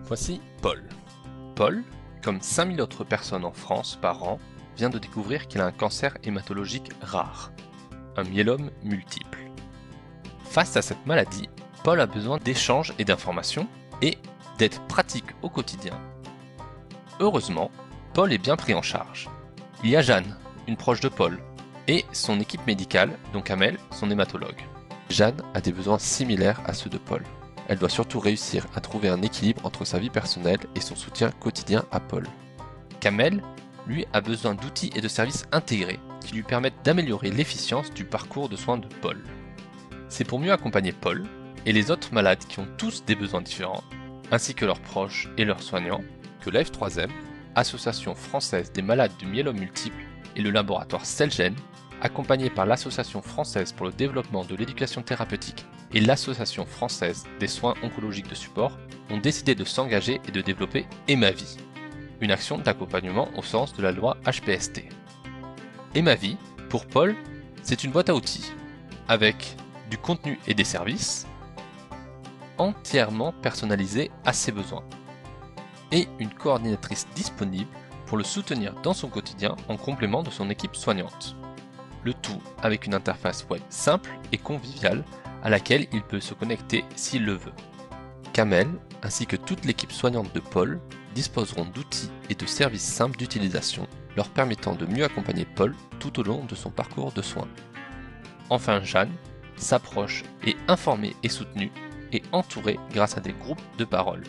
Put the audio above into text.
Voici Paul. Paul, comme 5000 autres personnes en France par an, vient de découvrir qu'il a un cancer hématologique rare, un myélome multiple. Face à cette maladie, Paul a besoin d'échanges et d'informations et d'être pratique au quotidien. Heureusement, Paul est bien pris en charge. Il y a Jeanne, une proche de Paul, et son équipe médicale, dont Kamel, son hématologue. Jeanne a des besoins similaires à ceux de Paul. Elle doit surtout réussir à trouver un équilibre entre sa vie personnelle et son soutien quotidien à Paul. Kamel, lui, a besoin d'outils et de services intégrés qui lui permettent d'améliorer l'efficience du parcours de soins de Paul. C'est pour mieux accompagner Paul et les autres malades qui ont tous des besoins différents, ainsi que leurs proches et leurs soignants, que l'AF3M, Association française des malades du myélome multiple, et le laboratoire Celgene, accompagnés par l'Association française pour le développement de l'éducation thérapeutique et l'Association française des soins oncologiques de support, ont décidé de s'engager et de développer Emavie, une action d'accompagnement au sens de la loi HPST. Emavie, pour Paul, c'est une boîte à outils, avec du contenu et des services entièrement personnalisés à ses besoins, et une coordinatrice disponible pour le soutenir dans son quotidien en complément de son équipe soignante. Le tout avec une interface web simple et conviviale à laquelle il peut se connecter s'il le veut. Kamel, ainsi que toute l'équipe soignante de Paul, disposeront d'outils et de services simples d'utilisation, leur permettant de mieux accompagner Paul tout au long de son parcours de soins. Enfin, Jeanne s'approche et informée et soutenue, et entourée grâce à des groupes de parole.